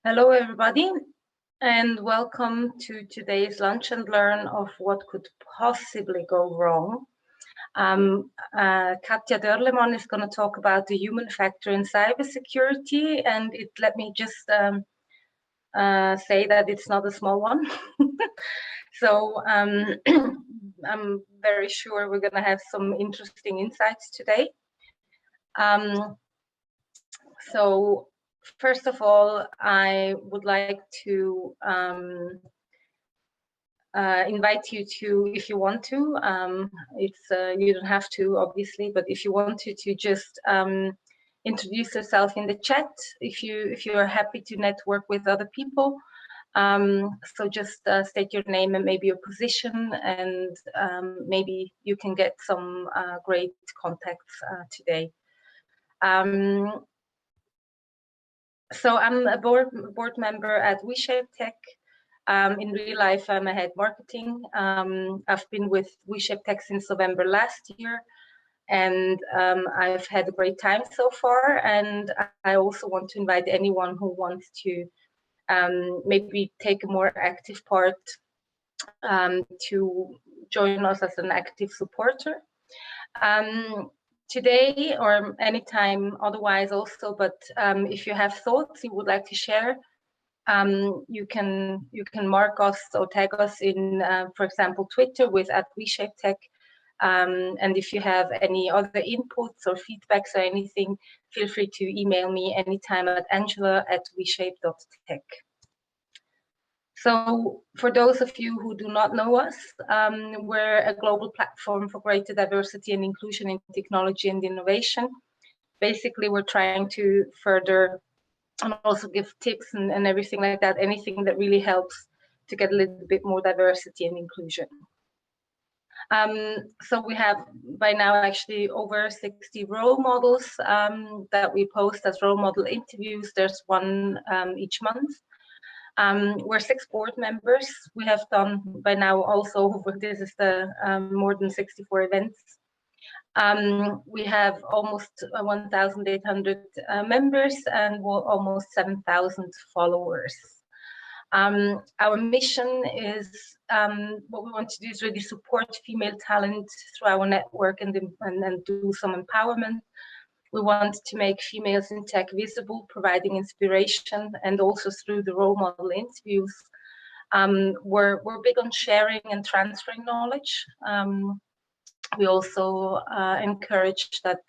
Hello, everybody, and welcome to today's Lunch and Learn of what could possibly go wrong. Katja rlemann is going to talk about the human factor in cybersecurity, and let me just say that it's not a small one. So I'm very sure we're going to have some interesting insights today. So first of all, I would like to invite you to, if you want to, you don't have to, obviously, but if you want to just introduce yourself in the chat, if you are happy to network with other people. So just state your name and maybe your position, and maybe you can get some great contacts today. So I'm a board member at WeShape Tech. In real life, I'm a head marketing. I've been with WeShape Tech since November last year, and I've had a great time so far. And I also want to invite anyone who wants to maybe take a more active part to join us as an active supporter. Today or anytime otherwise also, but if you have thoughts you would like to share, you can mark us or tag us in, for example, Twitter with @WeShapeTech. And if you have any other inputs or feedbacks or anything, feel free to email me anytime at angela@weshape.tech. So for those of you who do not know us, we're a global platform for greater diversity and inclusion in technology and innovation. Basically, we're trying to further and also give tips and everything like that, anything that really helps to get a little bit more diversity and inclusion. So we have by now actually over 60 role models that we post as role model interviews. There's one each month. We're 6 board members. We have done by now also, this is the more than 64 events. We have almost 1,800 members and almost 7,000 followers. Our mission is, what we want to do is really support female talent through our network and do some empowerment. We want to make females in tech visible, providing inspiration, and also through the role model interviews. We're big on sharing and transferring knowledge. We also encourage that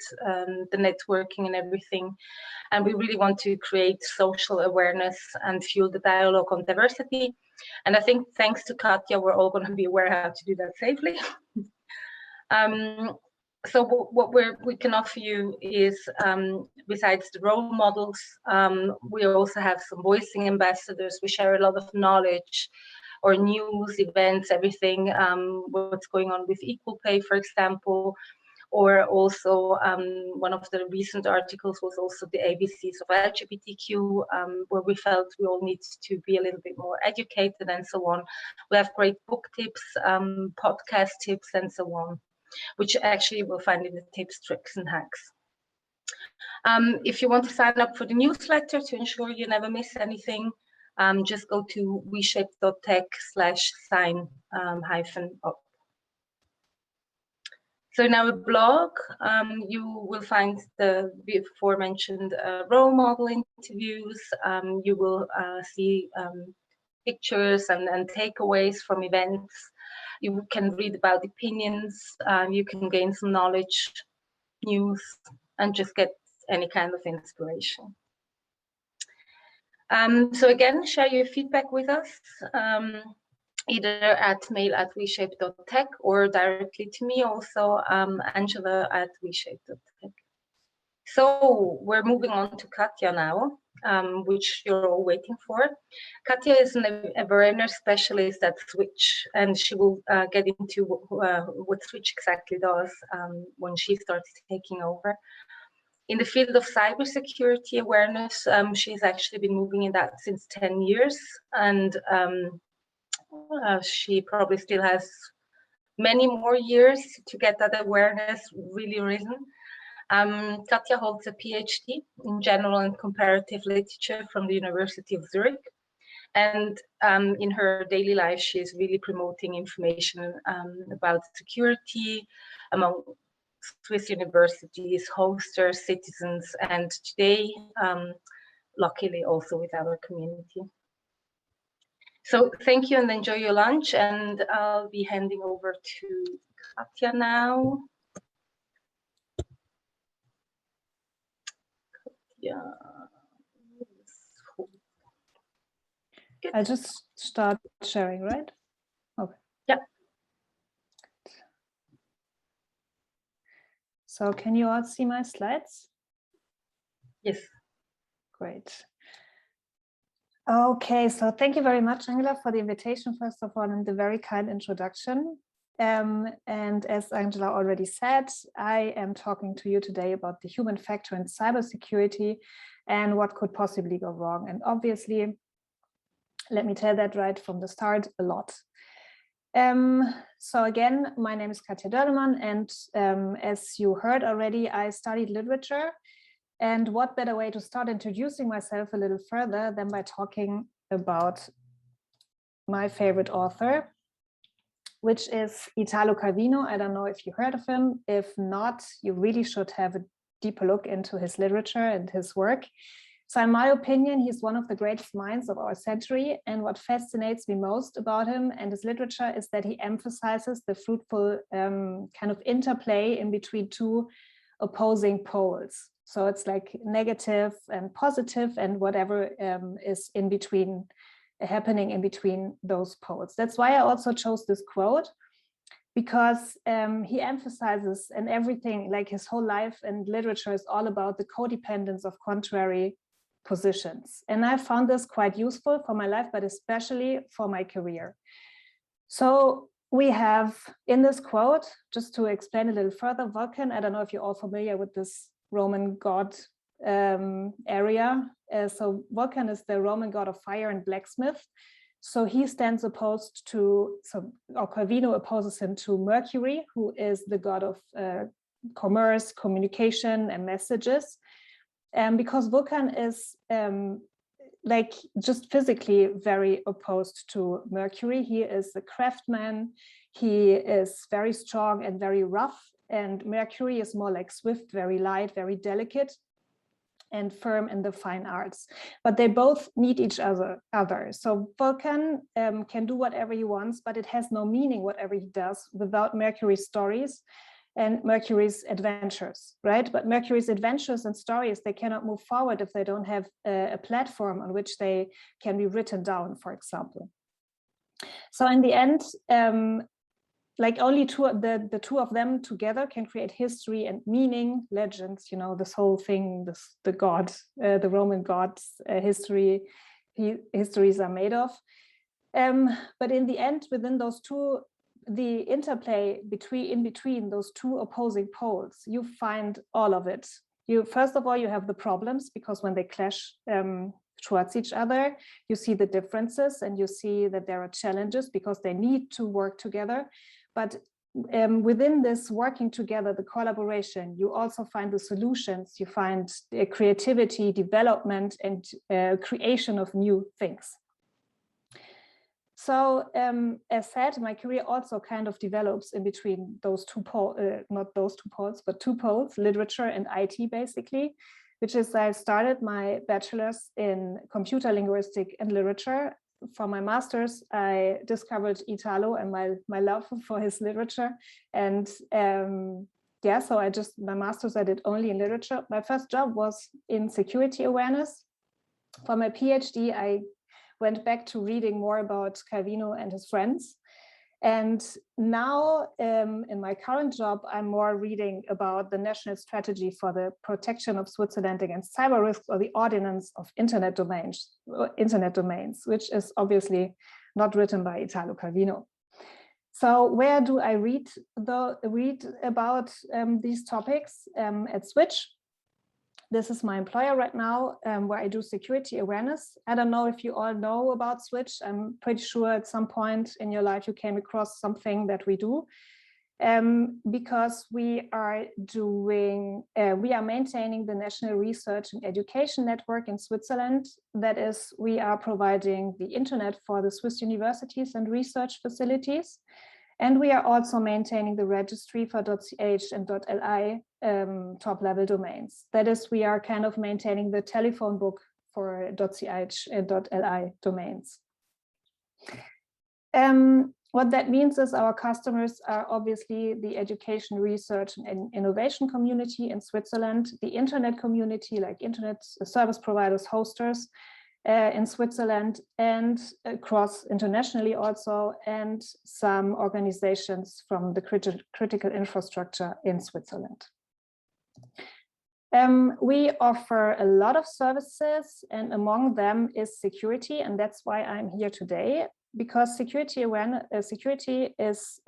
the networking and everything, and we really want to create social awareness and fuel the dialogue on diversity. And I think thanks to Katja, we're all going to be aware how to do that safely. So what we can offer you is, besides the role models, we also have some voicing ambassadors. We share a lot of knowledge or news, events, everything, what's going on with equal pay, for example, or also one of the recent articles was also the ABCs of LGBTQ, where we felt we all need to be a little bit more educated and so on. We have great book tips, podcast tips, and so on, which actually you will find in the tips, tricks, and hacks. If you want to sign up for the newsletter to ensure you never miss anything, just go to weshape.tech/sign-up. So in our blog, you will find the aforementioned role model interviews. You will see pictures and takeaways from events. You can read about opinions. You can gain some knowledge, news, and just get any kind of inspiration. So again, share your feedback with us, either at mail@weshape.tech or directly to me, also angela@weshape.tech. So we're moving on to Katja now, which you're all waiting for. Katja is an awareness specialist at Switch, and she will get into what Switch exactly does when she starts taking over. In the field of cybersecurity awareness, she's actually been moving in that since 10 years, and she probably still has many more years to get that awareness really risen. Katja holds a PhD in general and comparative literature from the University of Zurich. And in her daily life, she is really promoting information about security among Swiss universities, hosters, citizens, and today, luckily, also with our community. So thank you and enjoy your lunch. And I'll be handing over to Katja now. Yeah. I'll just start sharing, right? Okay. Yeah. So can you all see my slides? Yes. Great. Okay, so thank you very much, Angela, for the invitation, first of all, and the very kind introduction. And as Angela already said, I am talking to you today about the human factor in cybersecurity and what could possibly go wrong. And obviously, let me tell that right from the start, a lot. So again, my name is Katja rlemann, and as you heard already, I studied literature. And what better way to start introducing myself a little further than by talking about my favorite author, which is Italo Calvino. I don't know if you heard of him. If not, you really should have a deeper look into his literature and his work. So in my opinion, he's one of the greatest minds of our century. And what fascinates me most about him and his literature is that he emphasizes the fruitful kind of interplay in between two opposing poles. So it's like negative and positive and whatever is in between, happening in between those poles. That's why I also chose this quote, because he emphasizes, and everything, like his whole life and literature is all about the codependence of contrary positions. And I found this quite useful for my life, but especially for my career. So we have in this quote, just to explain a little further, Vulcan, I don't know if you're all familiar with this Roman god area. So Vulcan is the Roman god of fire and blacksmith. So he stands opposed to, or Calvino opposes him to Mercury, who is the god of commerce, communication, and messages. Because Vulcan is like just physically very opposed to Mercury. He is a craftsman. He is very strong and very rough. And Mercury is more like swift, very light, very delicate, and firm in the fine arts. But they both need each other. So Vulcan can do whatever he wants, but it has no meaning whatever he does without Mercury's stories and Mercury's adventures, right? But Mercury's adventures and stories, they cannot move forward if they don't have a platform on which they can be written down, for example. So in the end, like only the two of them together can create history and meaning, legends, you know, this whole thing, the Roman gods histories are made of. But in the end, within those two, the interplay in between those two opposing poles, you find all of it. First of all, you have the problems, because when they clash towards each other, you see the differences and you see that there are challenges because they need to work together. But within this working together, the collaboration, you also find the solutions, you find creativity, development, and creation of new things. So as said, my career also kind of develops in between those two poles, not those two poles, but two poles, literature and IT basically, which is I started my bachelor's in computer linguistics and literature. For my master's, I discovered Italo and my love for his literature. And yeah, so my master's I did only in literature. My first job was in security awareness. For my PhD, I went back to reading more about Calvino and his friends. And now in my current job, I'm more reading about the national strategy for the protection of Switzerland against cyber risks, or the ordinance of internet domains, which is obviously not written by Italo Calvino. So where do I read about these topics? At Switch. This is my employer right now, where I do security awareness. I don't know if you all know about Switch. I'm pretty sure at some point in your life you came across something that we do. because we are maintaining the National Research and Education Network in Switzerland. That is, we are providing the internet for the Swiss universities and research facilities. And we are also maintaining the registry for .ch and .li top-level domains. That is, we are kind of maintaining the telephone book for .ch and .li domains. What that means is our customers are obviously the education, research, and innovation community in Switzerland, the internet community, like internet service providers, hosters in Switzerland, and across internationally also, and some organizations from the critical infrastructure in Switzerland. We offer a lot of services, and among them is security, and that's why I'm here today. Because security is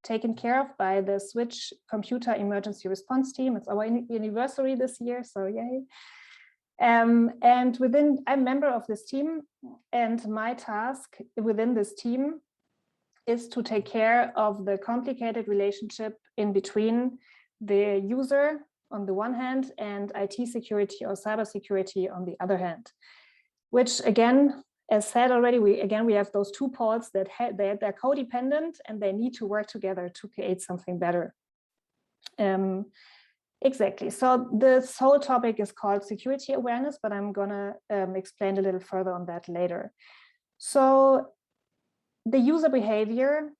taken care of by the Switch Computer Emergency Response Team. It's our anniversary this year, so yay. And I'm a member of this team, and my task within this team is to take care of the complicated relationship in between the user on the one hand and IT security or cybersecurity on the other hand, which again, as said already, we have those two poles that they're codependent and they need to work together to create something better. Exactly. So this whole topic is called security awareness, but I'm gonna explain a little further on that later. So the user behavior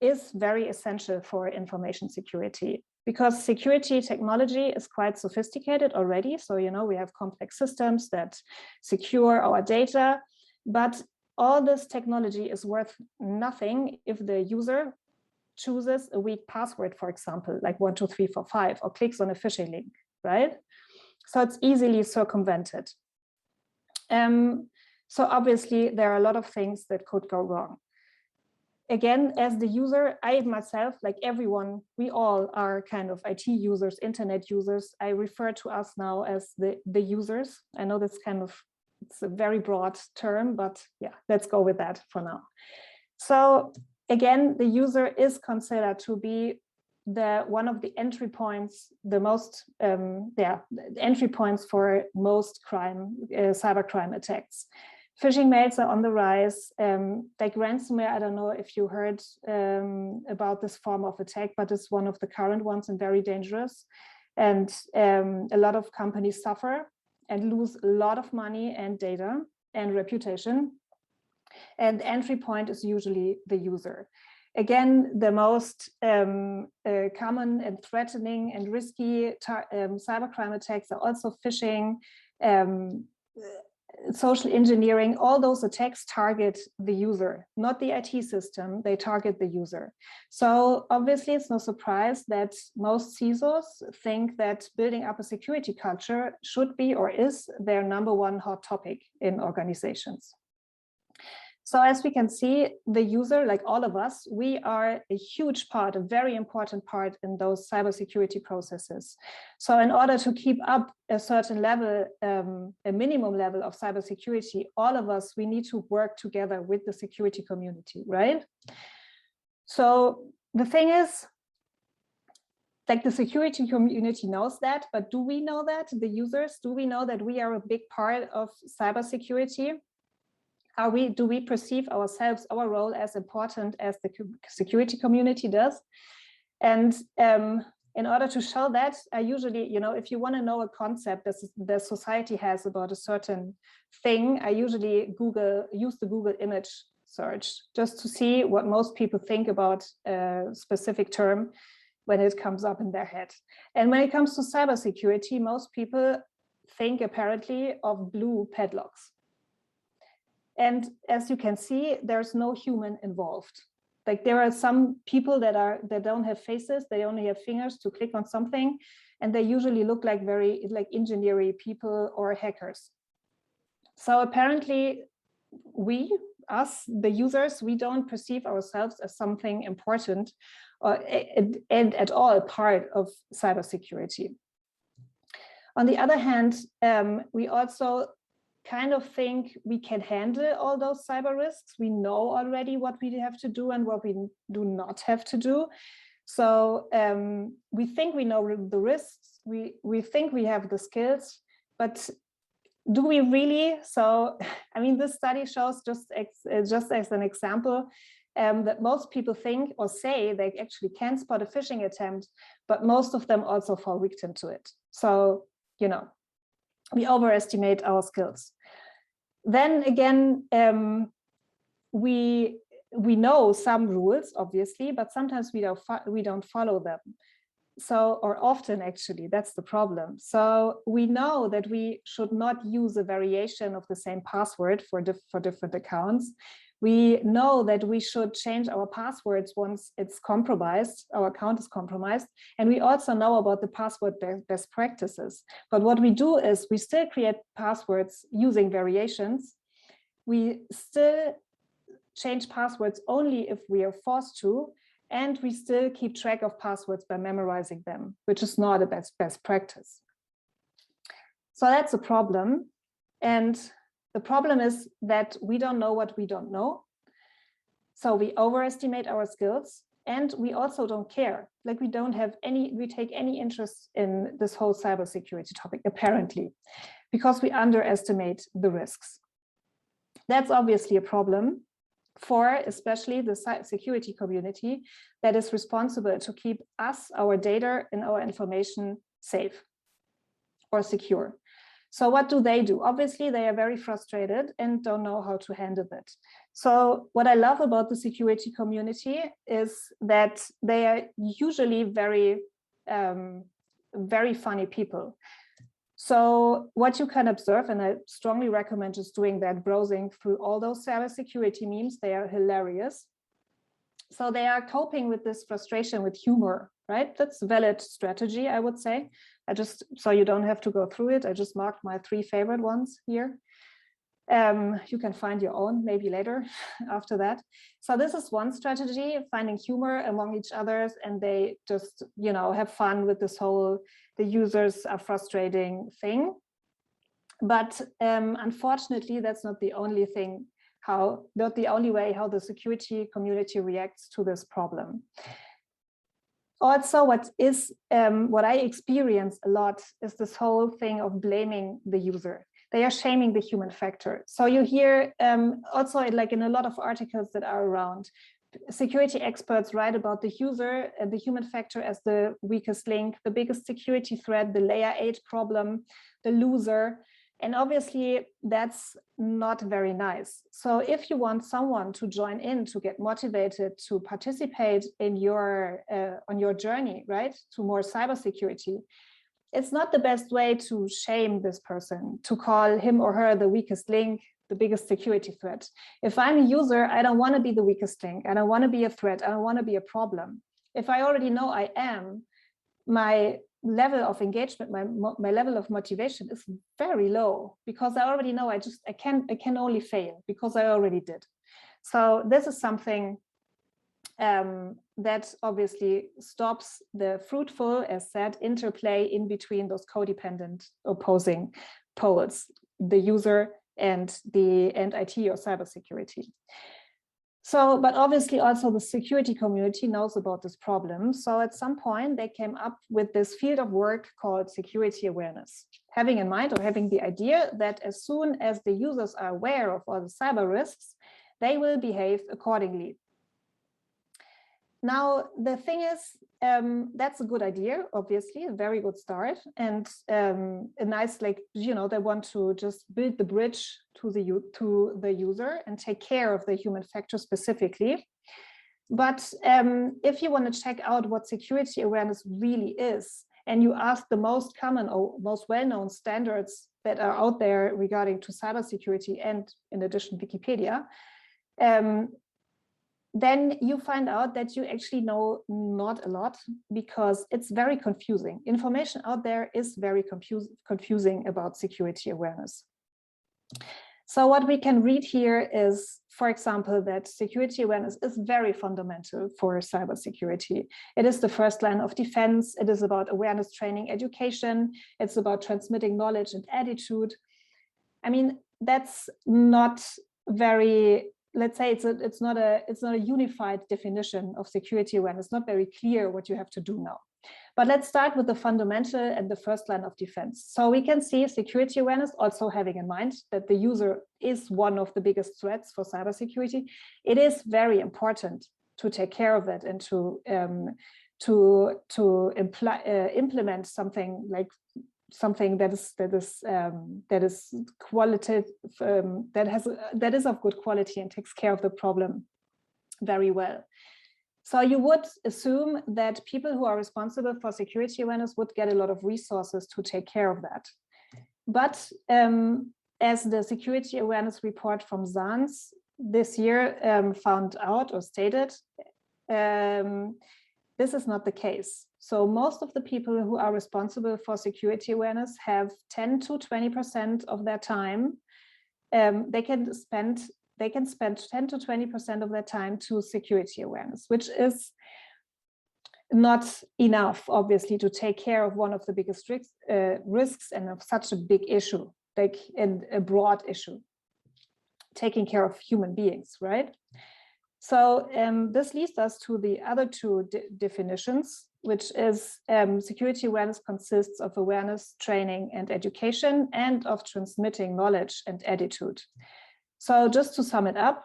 is very essential for information security, because security technology is quite sophisticated already. So, you know, we have complex systems that secure our data, but all this technology is worth nothing if the user chooses a weak password, for example, like 12345, or clicks on a phishing link, right? So it's easily circumvented. So obviously there are a lot of things that could go wrong. Again, as the user, I myself, like everyone, we all are kind of IT users, internet users. I refer to us now as the users. I know that's kind of, it's a very broad term, but yeah, let's go with that for now. So again, the user is considered to be one of the entry points, the most, the entry points for most cybercrime attacks. Phishing mails are on the rise, like ransomware. I don't know if you heard about this form of attack, but it's one of the current ones and very dangerous. And a lot of companies suffer and lose a lot of money and data and reputation. And the entry point is usually the user. Again, the most common and threatening and risky cybercrime attacks are also phishing, social engineering. All those attacks target the user, not the IT system, they target the user. So obviously it's no surprise that most CISOs think that building up a security culture should be or is their #1 hot topic in organizations. So as we can see, the user, like all of us, we are a huge part, a very important part in those cybersecurity processes. So in order to keep up a certain level, a minimum level of cybersecurity, all of us, we need to work together with the security community, right? So the thing is, like the security community knows that, but do we know that, the users, do we know that we are a big part of cybersecurity? Do we perceive ourselves, our role as important as the security community does? And in order to show that, I usually, you know, if you want to know a concept that the society has about a certain thing, I usually use the Google image search just to see what most people think about a specific term when it comes up in their head. And when it comes to cybersecurity, most people think apparently of blue padlocks. And as you can see, there's no human involved. Like there are some people that don't have faces, they only have fingers to click on something, and they usually look like very like engineering people or hackers. So apparently us, the users, we don't perceive ourselves as something important and at all part of cybersecurity. On the other hand, we also kind of think we can handle all those cyber risks. We know already what we have to do and what we do not have to do. So we think we know the risks. We think we have the skills, but do we really? So, I mean, this study shows, just as an example, that most people think or say they actually can spot a phishing attempt, but most of them also fall victim to it. So, you know, we overestimate our skills. Then again, we know some rules, obviously, but sometimes we don't follow them. So, or often actually, that's the problem. So we know that we should not use a variation of the same password for different accounts. We know that we should change our passwords once it's compromised, our account is compromised. And we also know about the password best practices. But what we do is we still create passwords using variations. We still change passwords only if we are forced to, and we still keep track of passwords by memorizing them, which is not a best practice. So that's a problem. And the problem is that we don't know what we don't know. So we overestimate our skills, and we also don't care. Like we take any interest in this whole cybersecurity topic, apparently, because we underestimate the risks. That's obviously a problem for especially the security community that is responsible to keep us, our data, and our information safe or secure. So what do? Obviously, they are very frustrated and don't know how to handle it. So what I love about the security community is that they are usually very, very funny people. So what you can observe, and I strongly recommend just doing that, browsing through all those cybersecurity memes, they are hilarious. So they are coping with this frustration with humor, right? That's a valid strategy, I would say. So you don't have to go through it. I just marked my 3 favorite ones here. You can find your own maybe later after that. So this is one strategy, finding humor among each other, and they just, you know, have fun with this whole, the users are frustrating thing. But unfortunately, that's not the only thing, not the only way how the security community reacts to this problem. Also, what I experience a lot is this whole thing of blaming the user. They are shaming the human factor. So you hear also, like in a lot of articles that are around, security experts write about the user and the human factor as the weakest link, the biggest security threat, the layer 8 problem, the loser. And obviously that's not very nice. So if you want someone to join in, to get motivated to participate in your on your journey, right, to more cybersecurity, it's not the best way to shame this person, to call him or her the weakest link, the biggest security threat. If I'm a user, I don't want to be the weakest link. I don't want to be a threat. I don't want to be a problem. If I already know I am, my level of engagement, my level of motivation is very low, because I already know I can only fail because I already did. So this is something that obviously stops the fruitful, as said, interplay in between those codependent opposing poles, the user and IT or cybersecurity. So, but obviously also the security community knows about this problem. So at some point they came up with this field of work called security awareness, having in mind, or having the idea that as soon as the users are aware of all the cyber risks, they will behave accordingly. Now, the thing is, that's a good idea, obviously, a very good start, and a nice, like, you know, they want to just build the bridge to the user and take care of the human factor specifically. But if you want to check out what security awareness really is, and you ask the most common or most well-known standards that are out there regarding to cybersecurity, and in addition, Wikipedia, then you find out that you actually know not a lot, because it's very confusing. Information out there is very confusing about security awareness. So what we can read here is, for example, that security awareness is very fundamental for cybersecurity. It is the first line of defense. It is about awareness training, education. It's about transmitting knowledge and attitude. I mean, that's not very, let's say it's not a unified definition of security awareness. It's not very clear what you have to do now. But let's start with the fundamental and the first line of defense. So we can see security awareness, also having in mind that the user is one of the biggest threats for cybersecurity. It is very important to take care of it and to implement something like something that is qualitative, that is of good quality and takes care of the problem very well. So you would assume that people who are responsible for security awareness would get a lot of resources to take care of that. But as the security awareness report from SANS this year found out or stated, this is not the case. So most of the people who are responsible for security awareness have 10 to 20% of their time. They can spend 10 to 20% of their time to security awareness, which is not enough, obviously, to take care of one of the biggest risks and of such a big issue, like a broad issue, taking care of human beings, right? So this leads us to the other two definitions, which is security awareness consists of awareness, training, and education, and of transmitting knowledge and attitude. So just to sum it up,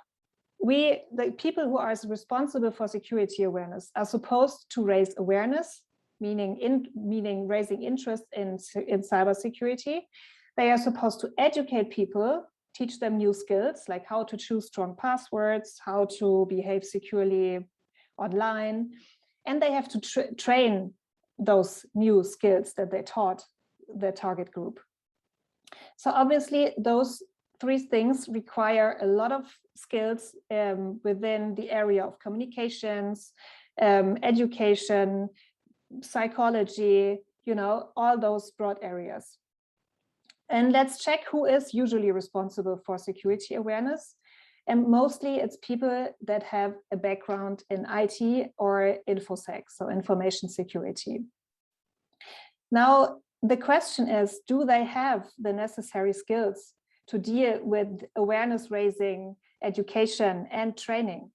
the people who are responsible for security awareness are supposed to raise awareness, meaning raising interest in cybersecurity. They are supposed to educate people, teach them new skills, like how to choose strong passwords, how to behave securely online. And they have to train those new skills that they taught their target group. So obviously those three things require a lot of skills within the area of communications, education, psychology, all those broad areas. And let's check who is usually responsible for security awareness. And mostly it's people that have a background in IT or InfoSec, so information security. Now, the question is, do they have the necessary skills to deal with awareness raising, education, and training?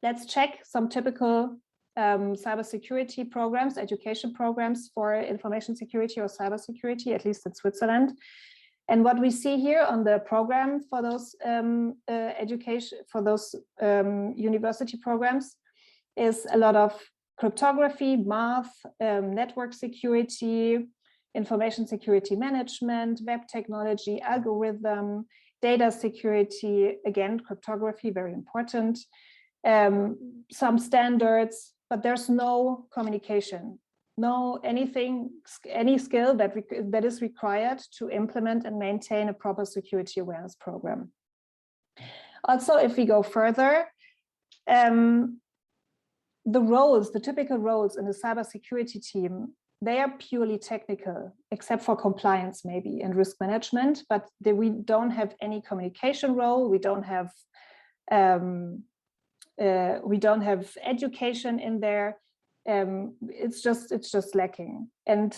Let's check some typical cybersecurity programs, education programs for information security or cybersecurity, at least in Switzerland. And what we see here on the program for those university programs is a lot of cryptography, math, network security, information security management, web technology, algorithm, data security, again, cryptography, very important, some standards, but there's no communication, any skill that is required to implement and maintain a proper security awareness program. Also, if we go further, the typical roles in the cybersecurity team, they are purely technical, except for compliance maybe and risk management, but we don't have any communication role. We don't have education in there. It's just lacking. And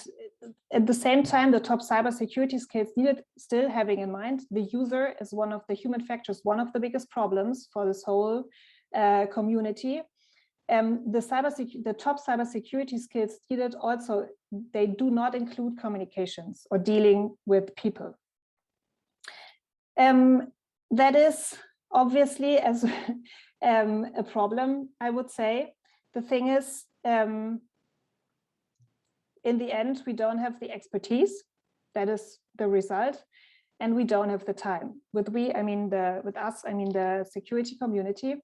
at the same time, the top cybersecurity skills needed, still having in mind the user is one of the human factors, one of the biggest problems for this whole community. The top cybersecurity skills needed also, they do not include communications or dealing with people. That is obviously as a problem, I would say. The thing is, in the end, we don't have the expertise. That is the result, and we don't have the time. With us, I mean the security community.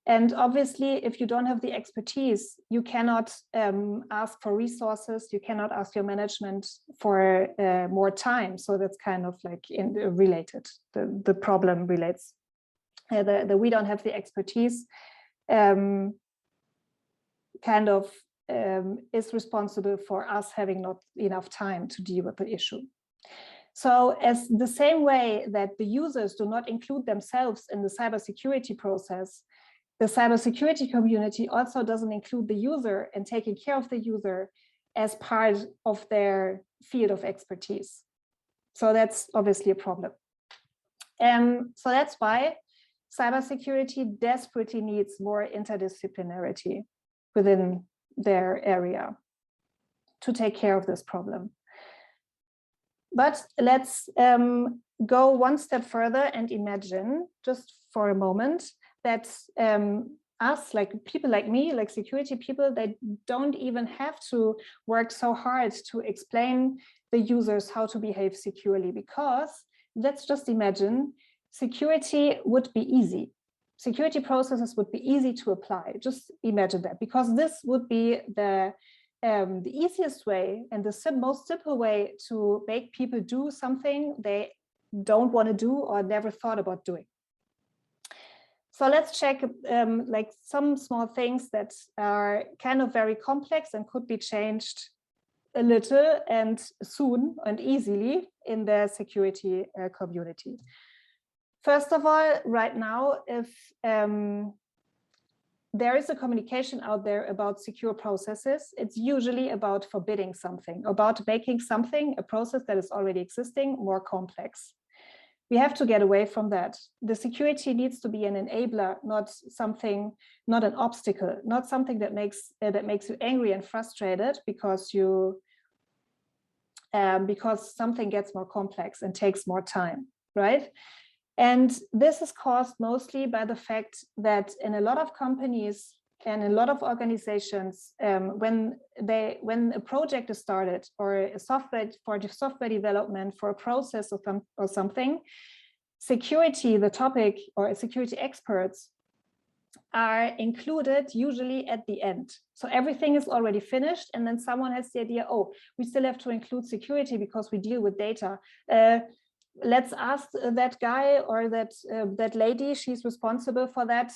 And obviously, if you don't have the expertise, you cannot ask for resources. You cannot ask your management for more time. So that's kind of like related. The problem relates. We don't have the expertise. Is responsible for us having not enough time to deal with the issue. So as the same way that the users do not include themselves in the cybersecurity process, the cybersecurity community also doesn't include the user and taking care of the user as part of their field of expertise. So that's obviously a problem. So that's why cybersecurity desperately needs more interdisciplinarity within their area to take care of this problem. But let's go one step further and imagine, just for a moment, that us, like people like me, like security people, they don't even have to work so hard to explain the users how to behave securely, because let's just imagine security would be easy. Security processes would be easy to apply. Just imagine that, because this would be the easiest way and the most simple way to make people do something they don't want to do or never thought about doing. So let's check like some small things that are kind of very complex and could be changed a little and soon and easily in the security community. First of all, right now, if there is a communication out there about secure processes, it's usually about forbidding something, about making something, a process that is already existing, more complex. We have to get away from that. The security needs to be an enabler, not something, not an obstacle, not something that makes you angry and frustrated because because something gets more complex and takes more time, right? And this is caused mostly by the fact that in a lot of companies and a lot of organizations, when a project is started or a software development for a process or something, security, the topic, or security experts are included usually at the end. So everything is already finished, and then someone has the idea, oh, we still have to include security because we deal with data. Let's ask that guy or that lady, she's responsible for that.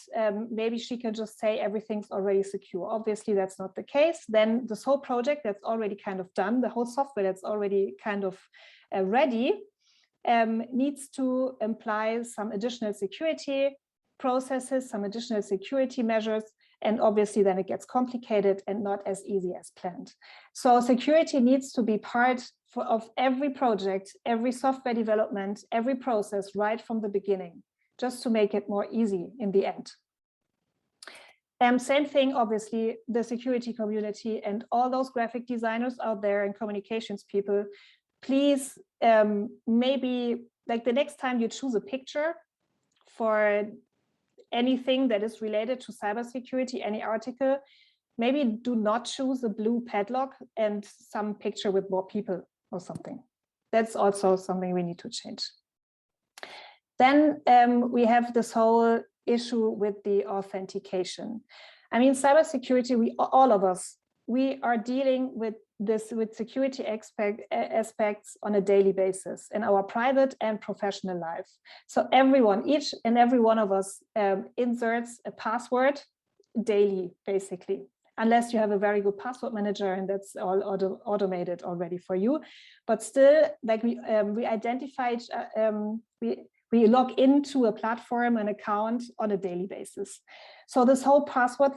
Maybe she can just say everything's already secure. Obviously, that's not the case. Then this whole project that's already kind of done, the whole software that's already kind of ready, needs to imply some additional security processes, some additional security measures, and obviously then it gets complicated and not as easy as planned. So security needs to be part of every project, every software development, every process right from the beginning, just to make it more easy in the end. Same thing, obviously, the security community and all those graphic designers out there and communications people, please, maybe like the next time you choose a picture for anything that is related to cybersecurity, any article, maybe do not choose a blue padlock and some picture with more people or something. That's also something we need to change. Then we have this whole issue with the authentication. I mean, cybersecurity, all of us, we are dealing with this, with security aspects on a daily basis in our private and professional life. So everyone, each and every one of us inserts a password daily, basically, unless you have a very good password manager and that's all automated already for you. But still, like we identify, we log into a platform, an account on a daily basis. So this whole password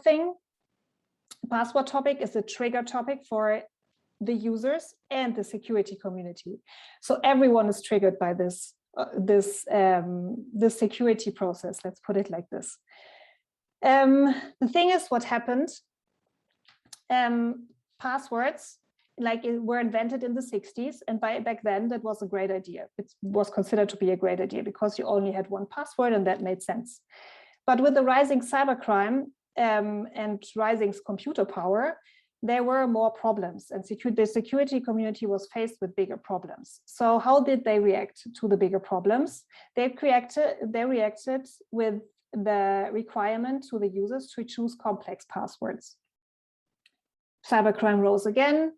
topic is a trigger topic for the users and the security community. So everyone is triggered by this security process. Let's put it like this. The thing is, what happened? Passwords were invented in the 60s, and back then that was a great idea. It was considered to be a great idea because you only had one password, and that made sense. But with the rising cybercrime and rising computer power, there were more problems, and the security community was faced with bigger problems. So how did they react to the bigger problems? They reacted with the requirement to the users to choose complex passwords. Cybercrime rose again.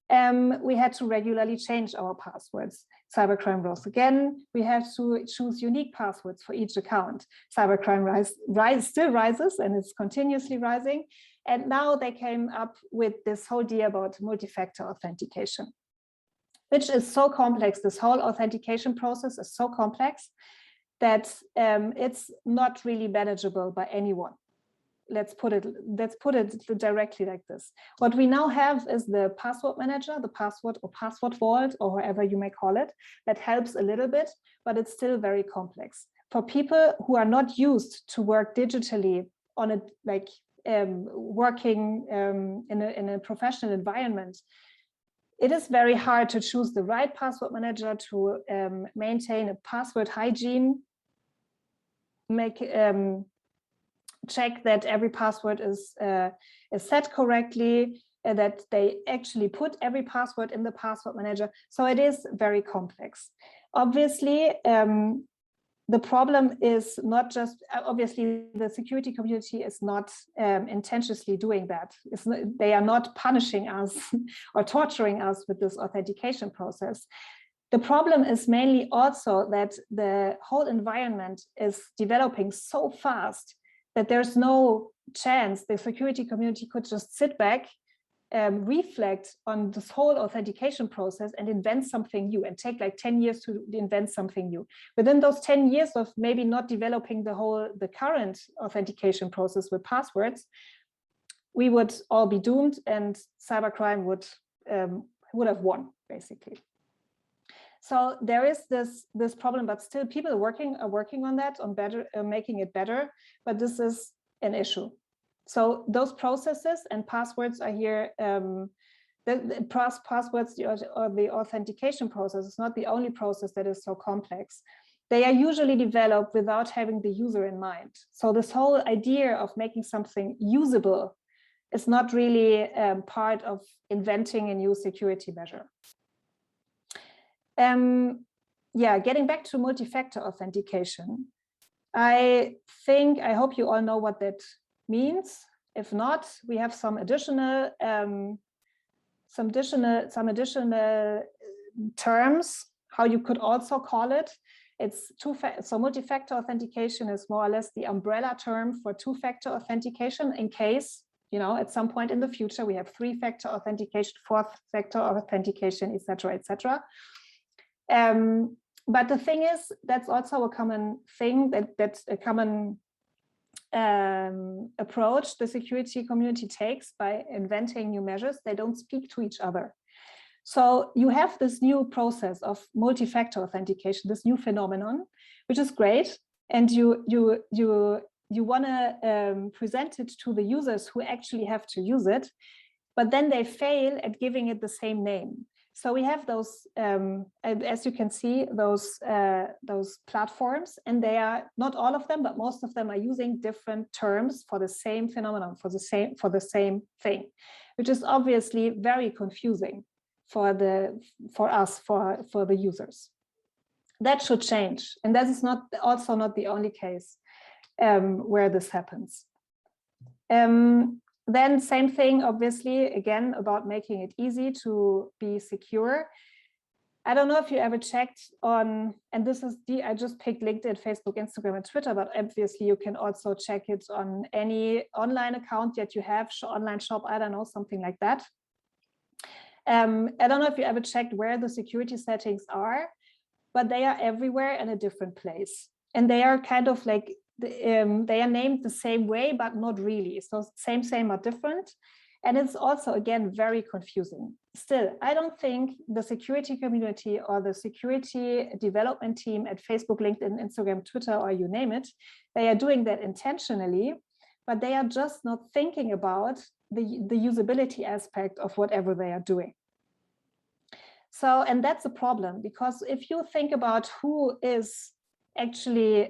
We had to regularly change our passwords. Cybercrime rose again. We have to choose unique passwords for each account. Cybercrime still rises, and it's continuously rising. And now they came up with this whole idea about multi-factor authentication, which is so complex. This whole authentication process is so complex that it's not really manageable by anyone. let's put it directly like this. What we now have is the password manager, the password or password vault, or however you may call it. That helps a little bit, but it's still very complex. For people who are not used to work digitally on a working in a professional environment, it is very hard to choose the right password manager, to maintain a password hygiene, check that every password is set correctly, that they actually put every password in the password manager. So it is very complex. Obviously, the problem is not just, obviously the security community is not intentionally doing that. They are not punishing us or torturing us with this authentication process. The problem is mainly also that the whole environment is developing so fast that there's no chance the security community could just sit back, reflect on this whole authentication process and invent something new, and take like 10 years to invent something new. Within those 10 years of maybe not developing the current authentication process with passwords, we would all be doomed and cybercrime would have won, basically. So there is this problem, but still people are working on that, on making it better, but this is an issue. So those processes and passwords are here. The passwords or the authentication process is not the only process that is so complex. They are usually developed without having the user in mind. So this whole idea of making something usable is not really part of inventing a new security measure. Getting back to multi-factor authentication, I hope you all know what that means. If not, we have some additional terms how you could also call it. It's so multi-factor authentication is more or less the umbrella term for two-factor authentication, in case, you know, at some point in the future we have three-factor authentication, fourth-factor authentication, etc., etc. But the thing is, that's also a common thing, that's a common approach the security community takes by inventing new measures. They don't speak to each other. So you have this new process of multi-factor authentication, this new phenomenon, which is great, and you want to present it to the users who actually have to use it, but then they fail at giving it the same name. So we have those, as you can see, those platforms, and they are not all of them, but most of them are using different terms for the same phenomenon, for the same thing, which is obviously very confusing for the users. That should change, and that is also not the only case where this happens. Then same thing, obviously, again, about making it easy to be secure. I don't know if you ever checked on, and this is I just picked LinkedIn, Facebook, Instagram, and Twitter, but obviously you can also check it on any online account that you have, online shop, I don't know, something like that. I don't know if you ever checked where the security settings are, but they are everywhere in a different place. And they are kind of like, they are named the same way, but not really. So same, but different. And it's also, again, very confusing. Still, I don't think the security community or the security development team at Facebook, LinkedIn, Instagram, Twitter, or you name it, they are doing that intentionally, but they are just not thinking about the usability aspect of whatever they are doing. So, and that's a problem, because if you think about who is actually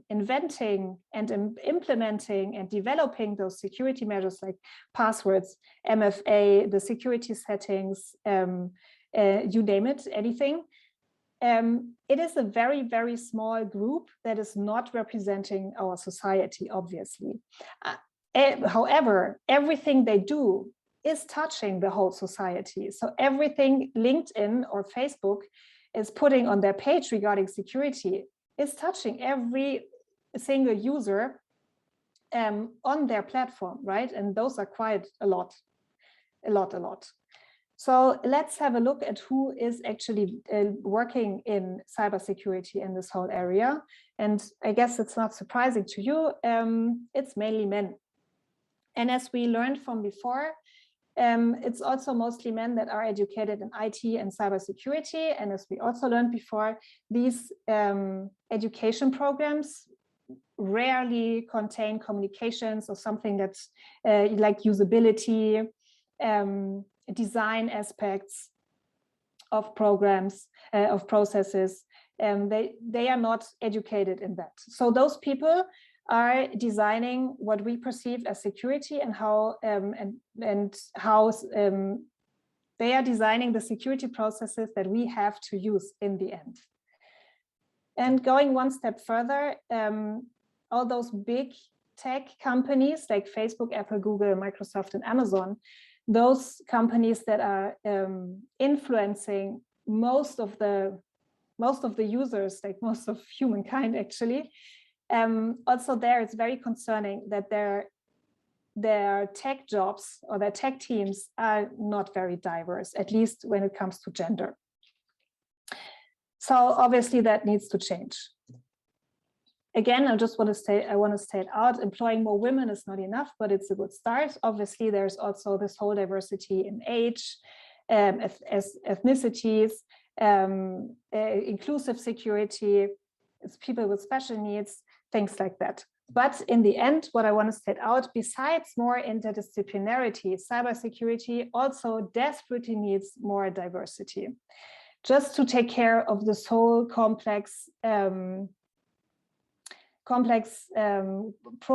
inventing and implementing and developing those security measures like passwords, MFA, the security settings, you name it, anything, it is a very, very small group that is not representing our society, obviously. However, everything they do is touching the whole society. So everything LinkedIn or Facebook is putting on their page regarding security is touching every single user on their platform, right? And those are quite a lot. So let's have a look at who is actually working in cybersecurity in this whole area. And I guess it's not surprising to you, it's mainly men. And as we learned from before, it's also mostly men that are educated in IT and cybersecurity. And as we also learned before, these education programs rarely contain communications or something that's like usability, design aspects of programs, of processes. They are not educated in that. So those people are designing what we perceive as security and how how they are designing the security processes that we have to use in the end. And going one step further, all those big tech companies like Facebook, Apple, Google, Microsoft, and Amazon, those companies that are influencing most of the users, like most of humankind actually, also there it's very concerning that their tech jobs or their tech teams are not very diverse, at least when it comes to gender. So obviously that needs to change. Again, I want to state out, employing more women is not enough, but it's a good start. Obviously, there's also this whole diversity in age, ethnicities, inclusive security, it's people with special needs, things like that. But in the end, what I want to state out, besides more interdisciplinarity, cybersecurity also desperately needs more diversity, just to take care of this whole complex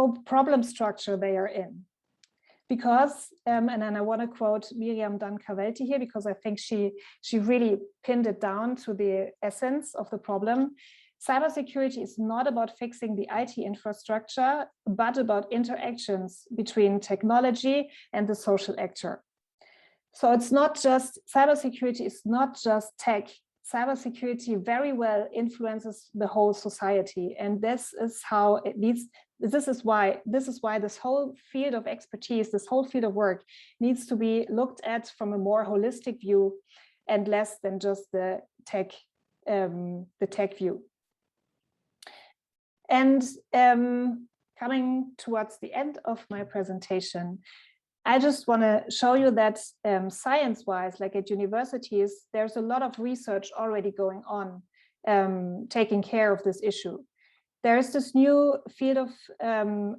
problem structure they are in. Because, and then I want to quote Miriam Dunn-Cavelti here, because I think she really pinned it down to the essence of the problem. Cybersecurity is not about fixing the IT infrastructure, but about interactions between technology and the social actor. So it's not just, cybersecurity is not just tech. Cybersecurity very well influences the whole society. And this is how it needs, this is why this whole field of expertise, this whole field of work needs to be looked at from a more holistic view and less than just the tech view. And coming towards the end of my presentation, I just want to show you that science-wise, like at universities, there's a lot of research already going on taking care of this issue. There is this new field of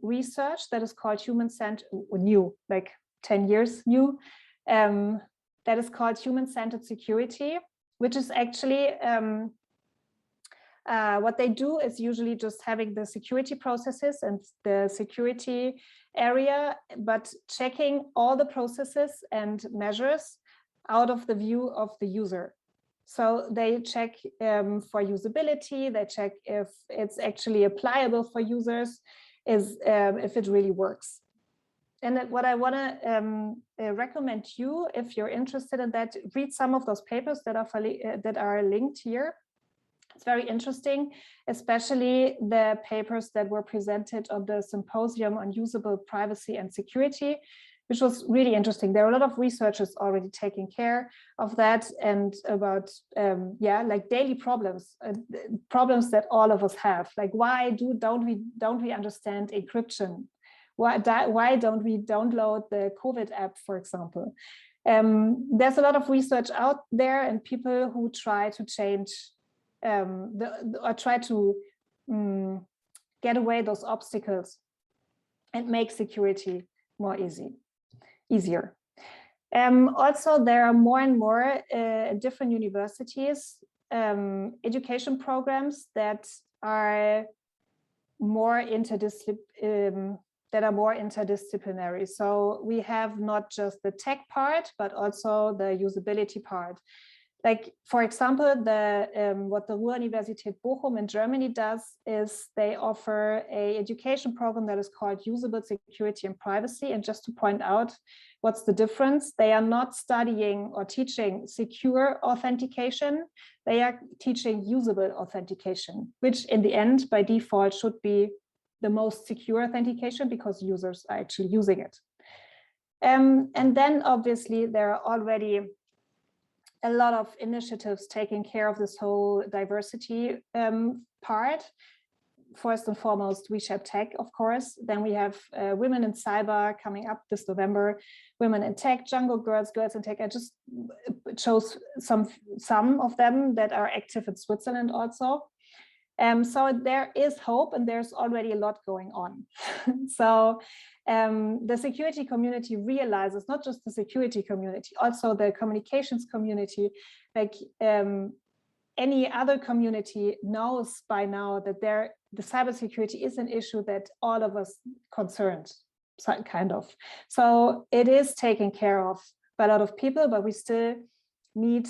research that is called human-centered, new, like 10 years new, that is called human-centered security, which is actually what they do is usually just having the security processes and the security area, but checking all the processes and measures out of the view of the user. So they check for usability, they check if it's actually applicable for users, if it really works. And what I want to recommend you, if you're interested in that, read some of those papers that are linked here. It's very interesting, especially the papers that were presented on the symposium on usable privacy and security, which was really interesting. There are a lot of researchers already taking care of that and about, like daily problems, problems that all of us have. Like, why don't we understand encryption? Why don't we download the COVID app, for example? There's a lot of research out there and people who try to change or try to get away those obstacles and make security more easier. Also, there are more and more different universities, education programs that are more interdisciplinary. So we have not just the tech part, but also the usability part. Like, for example, what the Ruhr-Universität Bochum in Germany does is they offer an education program that is called Usable Security and Privacy. And just to point out what's the difference, they are not studying or teaching secure authentication. They are teaching usable authentication, which in the end, by default, should be the most secure authentication because users are actually using it. And then obviously there are already a lot of initiatives taking care of this whole diversity part. first and foremost, We Shape Tech, of course. Then we have Women in Cyber coming up this November, Women in Tech, Jungle Girls, Girls in Tech. I just chose some of them that are active in Switzerland also. So there is hope, and there's already a lot going on. So the security community realizes, not just the security community, also the communications community, like any other community knows by now that the cybersecurity is an issue that all of us concerned, kind of. So it is taken care of by a lot of people, but we still need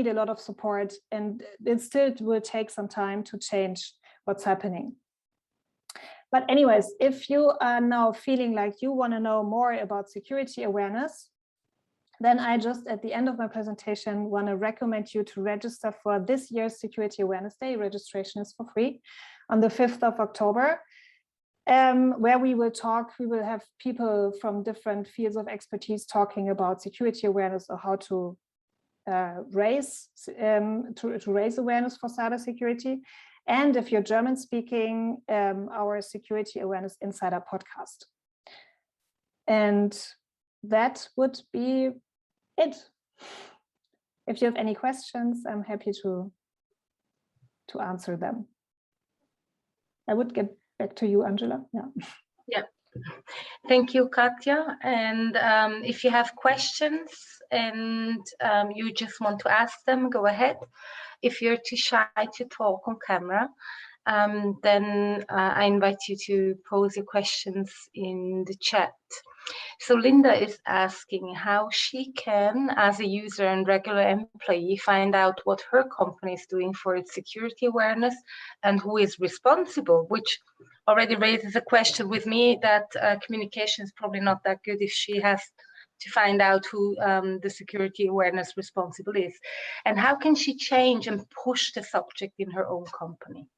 a lot of support, and it still will take some time to change what's happening. But anyways, if you are now feeling like you want to know more about security awareness, then I just, at the end of my presentation, want to recommend you to register for this year's Security Awareness Day. Registration is for free on the 5th of October, where we will have people from different fields of expertise talking about security awareness, or how to raise awareness for cybersecurity. And if you're German speaking, our Security Awareness Insider podcast. And that would be it. If you have any questions, I'm happy to answer them. I would get back to you, Angela. Yeah. Thank you, Katja. And if you have questions and you just want to ask them, go ahead. If you're too shy to talk on camera, then I invite you to pose your questions in the chat. So Linda is asking how she can, as a user and regular employee, find out what her company is doing for its security awareness and who is responsible, which already raises a question with me that communication is probably not that good if she has to find out who the security awareness responsible is. And how can she change and push the subject in her own company?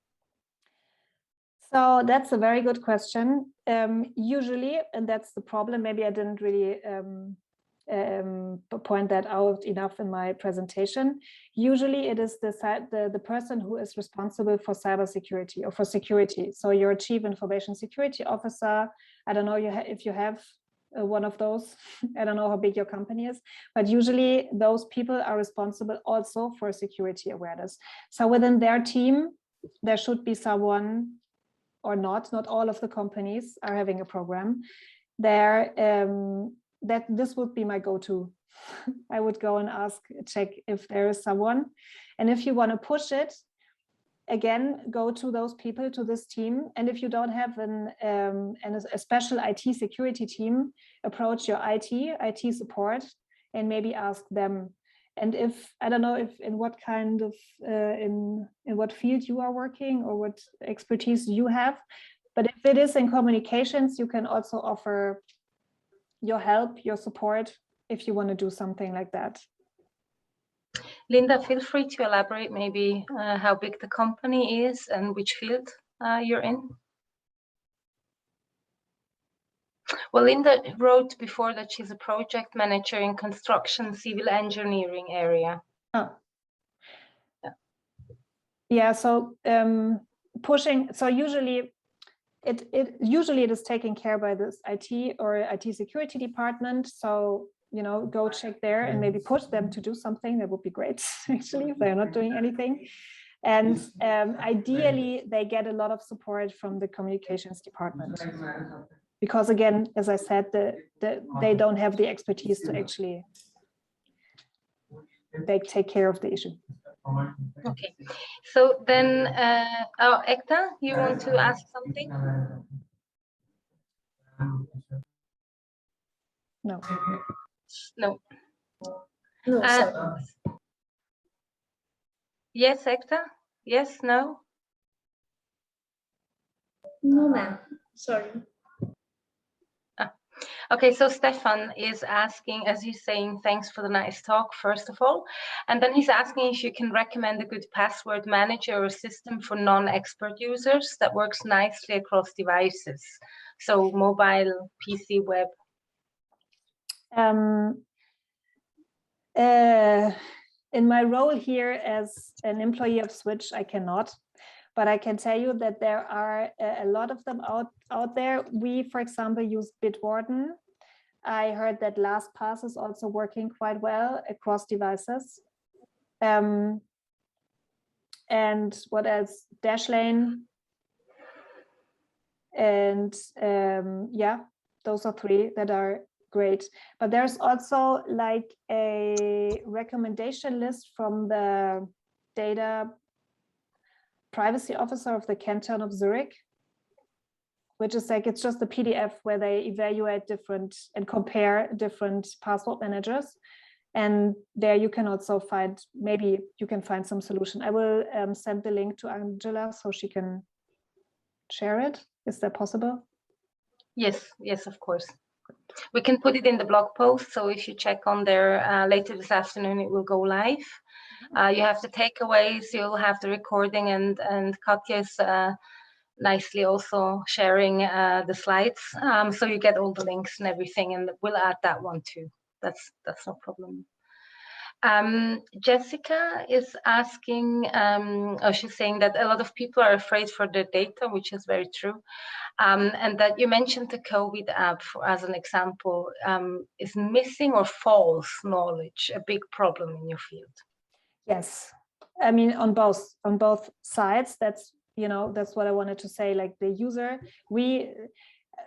So that's a very good question. Usually, and that's the problem, maybe I didn't really point that out enough in my presentation. Usually it is the person who is responsible for cybersecurity or for security. So your Chief Information Security Officer, I don't know if you have one of those, I don't know how big your company is, but usually those people are responsible also for security awareness. So within their team, there should be someone, or not all of the companies are having a program there, that this would be my go-to. I would go and check if there is someone. And if you want to push it, again, go to those people, to this team. And if you don't have a special IT security team, approach your IT support and maybe ask them. And if, I don't know if in what kind of, in what field you are working or what expertise you have, but if it is in communications, you can also offer your help, your support, if you want to do something like that. Linda, feel free to elaborate maybe how big the company is and which field you're in. Well, Linda wrote before that she's a project manager in construction civil engineering area. Oh. Yeah, so pushing, so usually it is taken care by this IT or IT security department. So, you know, go check there and maybe push them to do something. That would be great, actually, if they're not doing anything. And ideally, they get a lot of support from the communications department. Because again, as I said, they don't have the expertise to actually take care of the issue. Okay, so then, Ekta, you want to ask something? No. No. No, sorry. Yes, Ekta? Yes, no? No, ma'am. Sorry. Okay, so Stefan is asking, as he's saying, thanks for the nice talk, first of all. And then he's asking if you can recommend a good password manager or system for non-expert users that works nicely across devices. So mobile, PC, web. in my role here as an employee of Switch, I cannot. But I can tell you that there are a lot of them out there. We, for example, use Bitwarden. I heard that LastPass is also working quite well across devices. And what else? Dashlane. And yeah, those are 3 that are great. But there's also like a recommendation list from the data privacy officer of the Canton of Zurich, which is like, it's just a PDF where they evaluate different and compare different password managers. And there you can also find, maybe you can find some solution. I will send the link to Angela so she can share it. Is that possible? Yes, yes, of course. We can put it in the blog post. So if you check on there later this afternoon, it will go live. You have the takeaways, you'll have the recording, and Katja is nicely also sharing the slides. So you get all the links and everything, and we'll add that one too. That's no problem. Jessica is asking, she's saying that a lot of people are afraid for their data, which is very true. And that you mentioned the COVID app as an example. Is missing or false knowledge a big problem in your field? Yes, I mean on both sides. That's that's what I wanted to say. Like the user, we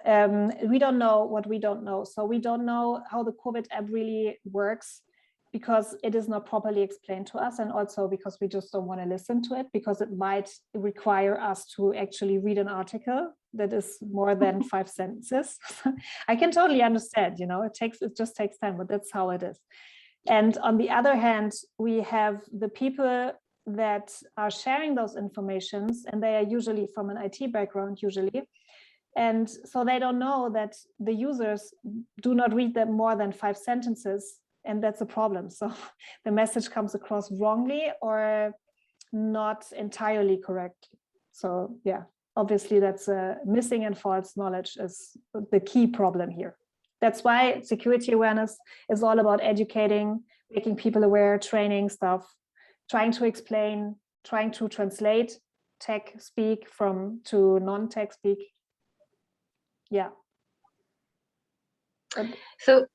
don't know what we don't know. So we don't know how the COVID app really works because it is not properly explained to us, and also because we just don't want to listen to it because it might require us to actually read an article that is more than 5 sentences. I can totally understand, it just takes time, but that's how it is. And on the other hand, we have the people that are sharing those informations, and they are usually from an IT background, usually. And so they don't know that the users do not read them more than 5 sentences, and that's a problem. So the message comes across wrongly or not entirely correct. So yeah, obviously that's missing and false knowledge is the key problem here. That's why security awareness is all about educating, making people aware, training stuff, trying to explain, trying to translate tech speak to non-tech speak. Yeah. So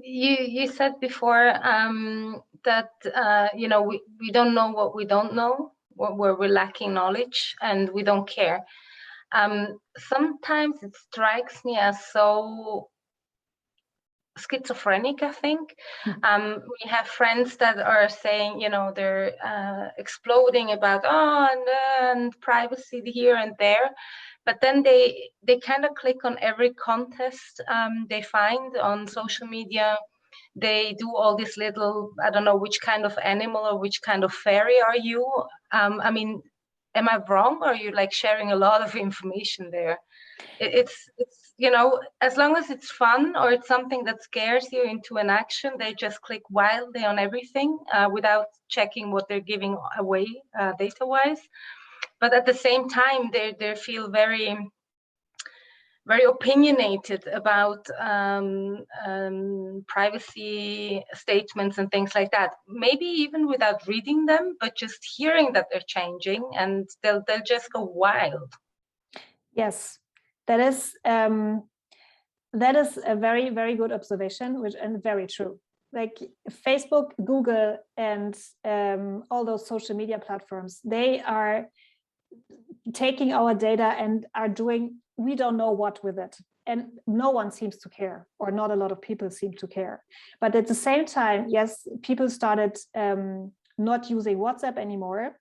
you said before that we don't know what we don't know, where we're lacking knowledge, and we don't care. Sometimes it strikes me as so schizophrenic, I think. We have friends that are saying, they're exploding about and privacy here and there, but then they kind of click on every contest they find on social media. They do all this little, I don't know which kind of animal or which kind of fairy are you. I mean, am I wrong, or are you like sharing a lot of information there? It's as long as it's fun or it's something that scares you into an action, they just click wildly on everything without checking what they're giving away data-wise. But at the same time, they feel very, very opinionated about privacy statements and things like that. Maybe even without reading them, but just hearing that they're changing, and they'll just go wild. Yes. That is a very, very good observation, and very true. Like Facebook, Google, and all those social media platforms, they are taking our data and are doing, we don't know what with it. And no one seems to care, or not a lot of people seem to care. But at the same time, yes, people started not using WhatsApp anymore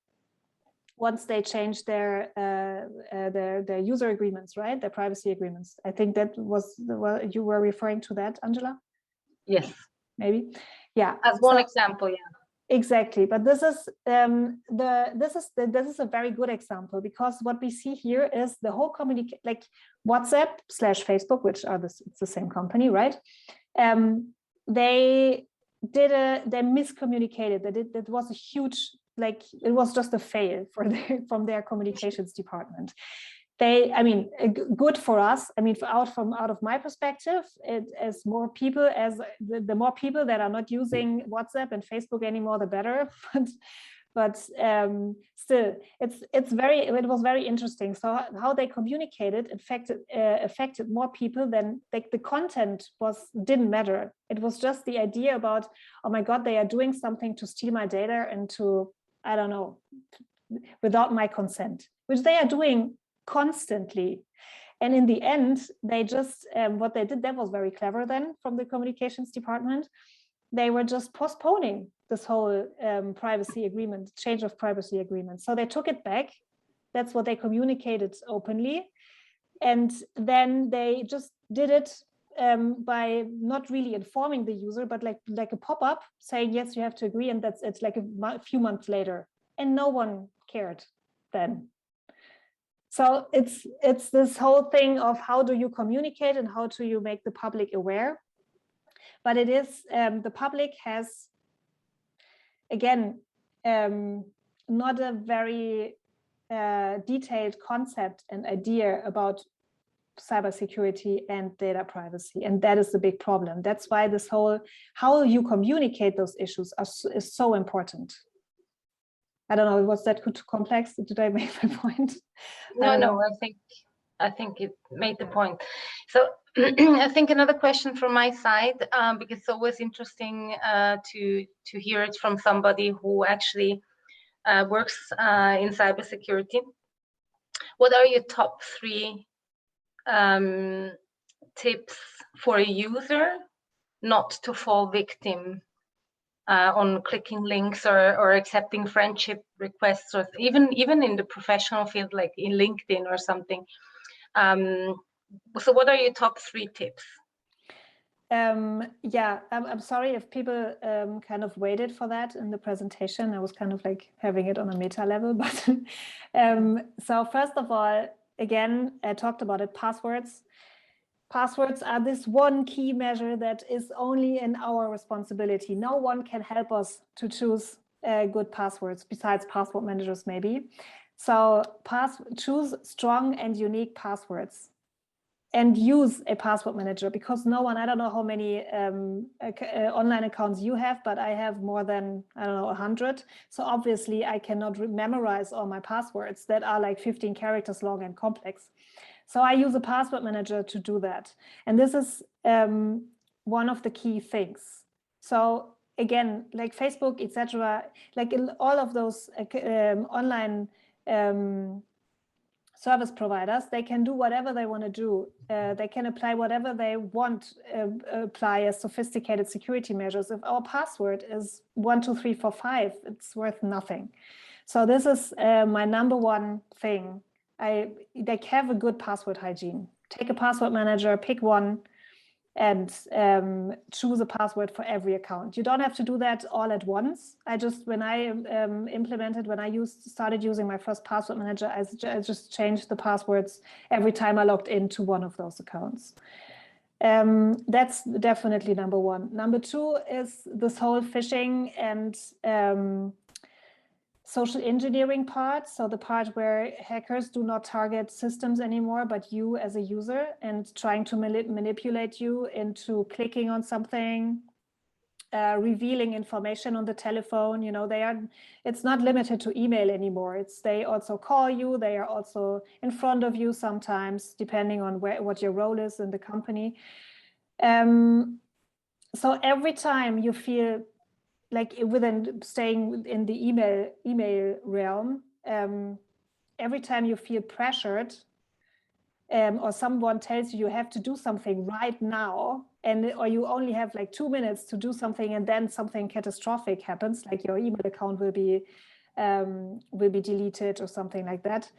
once they changed their user agreements, right? Their privacy agreements. I think that was you were referring to that, Angela? Yes. Maybe. Yeah. As one example, yeah. Exactly. But this is a very good example, because what we see here is the whole communication, like WhatsApp / Facebook, which are it's the same company, right? They miscommunicated. That was a huge, like, it was just a fail from their communications department. good for us. I mean, out of my perspective, as more people, the more people that are not using WhatsApp and Facebook anymore, the better. But still, it was very interesting. So how they communicated affected more people than the content didn't matter. It was just the idea about, oh my God, they are doing something to steal my data and to, I don't know, without my consent, which they are doing constantly. And in the end, they just, what they did, that was very clever then from the communications department. They were just postponing this whole privacy agreement, change of privacy agreement. So they took it back. That's what they communicated openly. And then they just did it by not really informing the user, but like a pop-up saying, yes, you have to agree. And it's like a few months later. And no one cared then. So it's this whole thing of how do you communicate and how do you make the public aware. But it is, the public has, again, not a very detailed concept and idea about cybersecurity and data privacy. And that is the big problem. That's why this whole, how you communicate those issues is so important. I don't know, was that too complex? Did I make my point? No, I think it made the point. So I think another question from my side, because it's always interesting to hear it from somebody who actually works in cybersecurity. What are your top 3 tips for a user not to fall victim on clicking links or accepting friendship requests, or even in the professional field, like in LinkedIn or something? So what are your top 3 tips? Yeah, I'm sorry if people kind of waited for that in the presentation. I was kind of like having it on a meta level, but so first of all, again, I talked about it, passwords. Passwords are this one key measure that is only in our responsibility. No one can help us to choose good passwords besides password managers maybe. So choose strong and unique passwords and use a password manager, because no one, I don't know how many online accounts you have, but I have more than, I don't know, 100. So obviously I cannot memorize all my passwords that are like 15 characters long and complex. So I use a password manager to do that. And this is one of the key things. So again, like Facebook, etc., like in all of those online service providers, they can do whatever they want to do. They can apply whatever they want, apply as sophisticated security measures. If our password is 12345, it's worth nothing. So this is my number one thing. Like have a good password hygiene. Take a password manager, pick one, and choose a password for every account. You don't have to do that all at once. When I started using my first password manager, I just changed the passwords every time I logged into one of those accounts. That's definitely number one. Number 2 is this whole phishing and social engineering part. So the part where hackers do not target systems anymore, but you as a user, and trying to manipulate you into clicking on something, revealing information on the telephone. You know, it's not limited to email anymore. They also call you. They are also in front of you sometimes, depending on what your role is in the company. So every time you feel like, within staying in the email realm, every time you feel pressured, or someone tells you have to do something right now, or you only have like 2 minutes to do something, and then something catastrophic happens, like your email account will be deleted or something like that.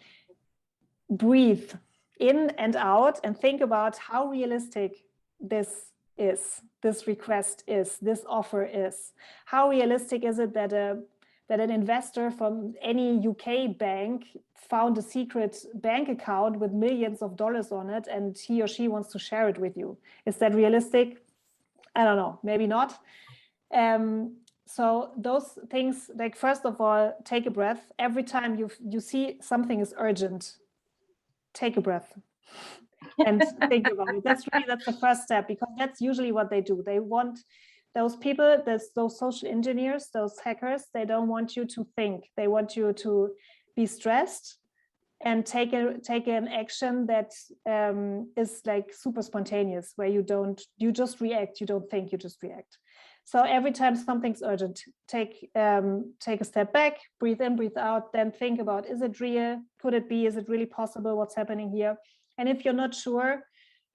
Breathe in and out and think about how realistic this request is, this offer is. How realistic is it that an investor from any UK bank found a secret bank account with millions of dollars on it, and he or she wants to share it with you? Is that realistic? I don't know, maybe not. So those things, like, first of all, take a breath. Every time you see something is urgent, take a breath and think about it. That's the first step, because that's usually what they do. They want those people, those social engineers, those hackers, they don't want you to think. They want you to be stressed and take an action that is like super spontaneous, where you just react, you don't think, you just react. So every time something's urgent, take a step back, breathe in, breathe out, then think about, is it real? Could it be? Is it really possible? What's happening here? And if you're not sure,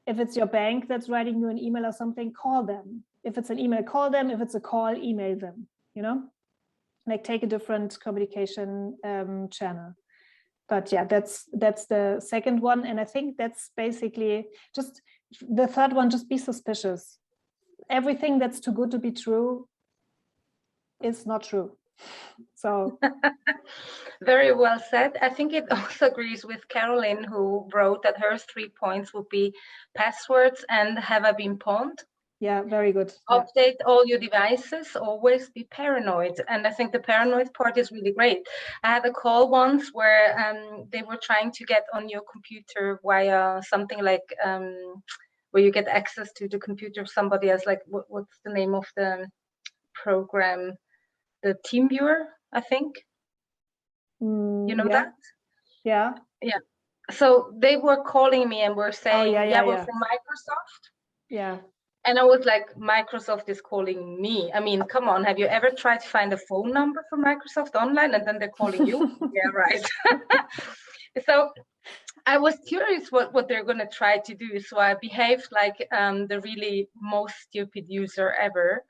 if it's your bank that's writing you an email or something, call them. If it's an email, call them. If it's a call, email them, like take a different communication channel. But yeah, that's the second one. And I think that's basically just the third one, just be suspicious. Everything that's too good to be true is not true. So very well said. I think it also agrees with Caroline, who wrote that her 3 points would be passwords and have I been pawned? Yeah, very good. Update all your devices, always be paranoid. And I think the paranoid part is really great. I had a call once where they were trying to get on your computer via something like where you get access to the computer of somebody else, like what's the name of the program? The TeamViewer, I think. You know that? Yeah. Yeah. So they were calling me and were saying, we're from Microsoft. Yeah. And I was like, Microsoft is calling me. I mean, come on, have you ever tried to find a phone number for Microsoft online and then they're calling you? Yeah, right. So I was curious what they're going to try to do. So I behaved like the really most stupid user ever.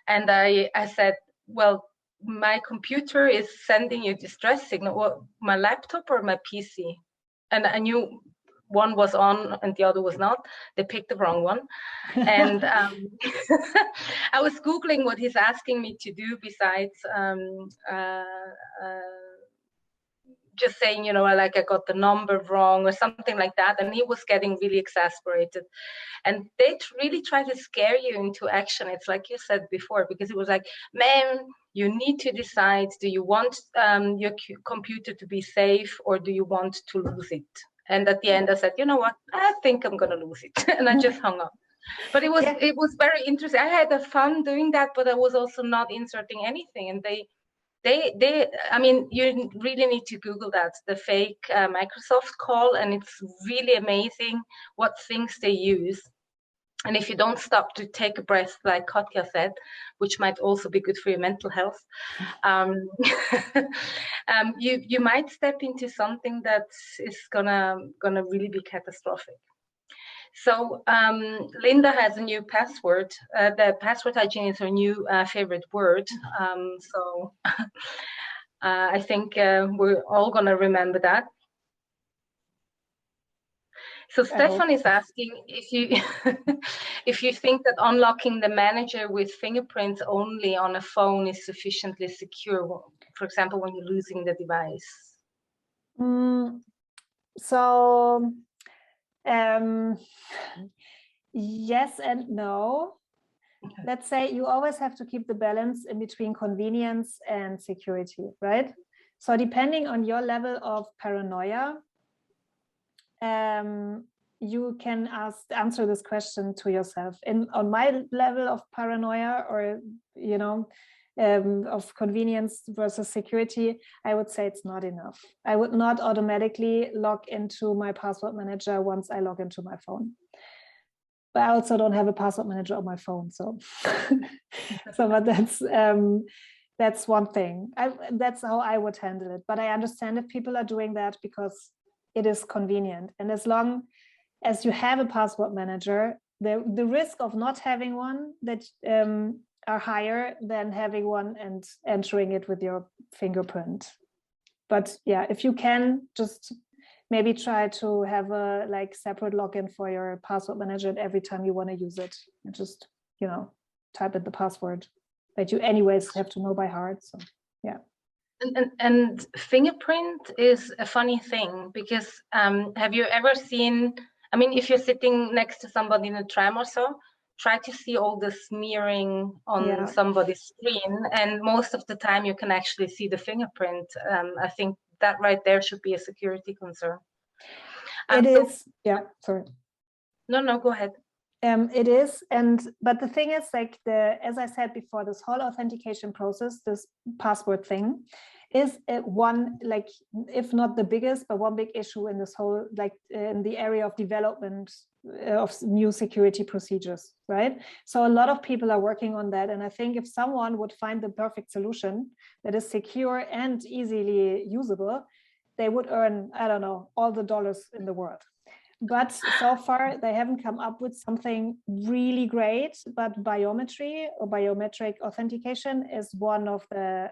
And I said, well, my computer is sending you distress signal. Well, my laptop or my PC? And I knew one was on and the other was not. They picked the wrong one. And I was Googling what he's asking me to do besides just saying, like I got the number wrong or something like that. And he was getting really exasperated. And they really try to scare you into action. It's like you said before, because it was like, man, you need to decide, do you want your computer to be safe or do you want to lose it? And at the end, I said, you know what? I think I'm going to lose it. And I just hung up. But it was very interesting. I had fun doing that, but I was also not inserting anything. And I mean, you really need to Google that, the fake Microsoft call. And it's really amazing what things they use. And if you don't stop to take a breath, like Katja said, which might also be good for your mental health, you might step into something that is gonna really be catastrophic. So Linda has a new password. The password hygiene is her new favorite word. So I think we're all gonna remember that. So Stefan is asking if you think that unlocking the manager with fingerprints only on a phone is sufficiently secure, for example, when you're losing the device. So yes and no. Okay. Let's say you always have to keep the balance in between convenience and security, right? So depending on your level of paranoia, you can answer this question to yourself. On my level of paranoia, or of convenience versus security, I would say it's not enough. I would not automatically log into my password manager once I log into my phone. But I also don't have a password manager on my phone, so but that's one thing. That's how I would handle it. But I understand if people are doing that because it is convenient. And as long as you have a password manager, the risk of not having one that are higher than having one and entering it with your fingerprint. But yeah, if you can, just maybe try to have a separate login for your password manager, and every time you want to use it, you just type in the password that you anyways have to know by heart. So yeah. And fingerprint is a funny thing, because have you ever seen, I mean, if you're sitting next to somebody in a tram or so, try to see all the smearing on somebody's screen, and most of the time you can actually see the fingerprint. I think that right there should be a security concern. It is, yeah, sorry. No, go ahead. It is, but the thing is, like as I said before, this whole authentication process, this password thing, is one, like, if not the biggest, but one big issue in this whole, like, in the area of development of new security procedures, right? So a lot of people are working on that, and I think if someone would find the perfect solution that is secure and easily usable, they would earn, I don't know, all the dollars in the world. But so far, they haven't come up with something really great. But biometry or biometric authentication is one of the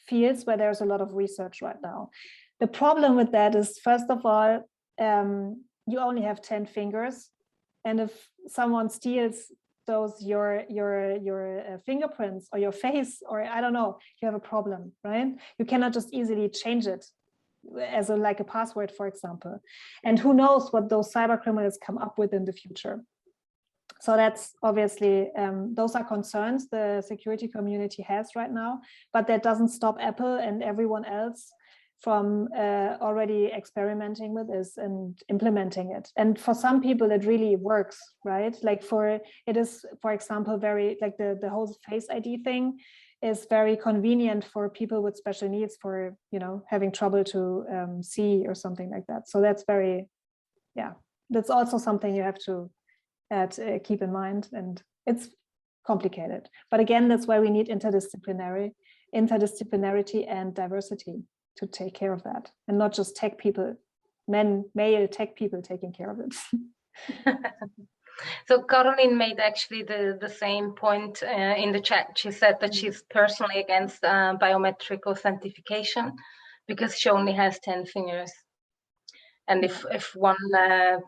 fields where there's a lot of research right now. The problem with that is, first of all, you only have 10 fingers. And if someone steals those, your fingerprints or your face, or I don't know, you have a problem, right? You cannot just easily change it as like a password, for example. And who knows what those cyber criminals come up with in the future. So that's obviously, those are concerns the security community has right now, but that doesn't stop Apple and everyone else from already experimenting with this and implementing it. And for some people, it really works, right? Like it is, for example, very, like the whole Face ID thing is very convenient for people with special needs, for, you know, having trouble to see or something like that. So that's very, yeah, that's also something you have to keep in mind, and it's complicated. But again, that's why we need interdisciplinarity and diversity to take care of that, and not just tech people, male tech people taking care of it. So Caroline made actually the same point in the chat. She said that she's personally against biometric authentication because she only has 10 fingers. And if one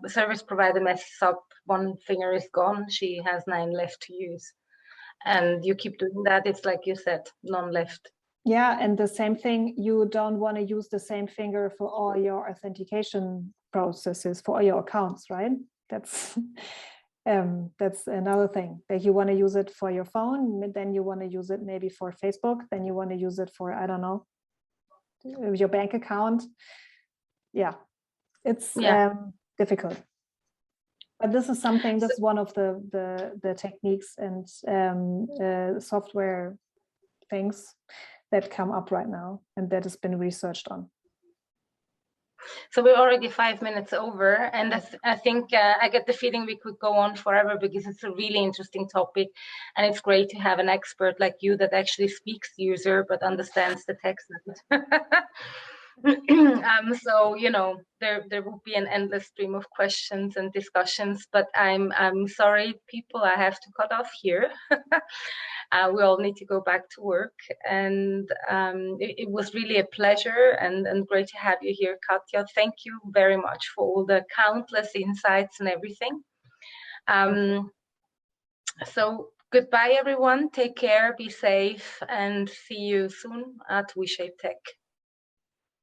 service provider messes up, one finger is gone, she has 9 left to use. And you keep doing that, it's like you said, none left. Yeah, and the same thing, you don't want to use the same finger for all your authentication processes, for all your accounts, right? That's another thing, that you want to use it for your phone, then you want to use it maybe for Facebook, then you want to use it for, I don't know, your bank account. Yeah, it's difficult. But this is something, this is one of the techniques and software things that come up right now and that has been researched on. So we're already 5 minutes over, and I think I get the feeling we could go on forever because it's a really interesting topic, and it's great to have an expert like you that actually speaks user but understands the text. So, you know, there will be an endless stream of questions and discussions, but I'm sorry, people, I have to cut off here. We all need to go back to work, and it was really a pleasure and great to have you here, Katja. Thank you very much for all the countless insights and everything. So goodbye, everyone. Take care, be safe, and see you soon at WeShape Tech.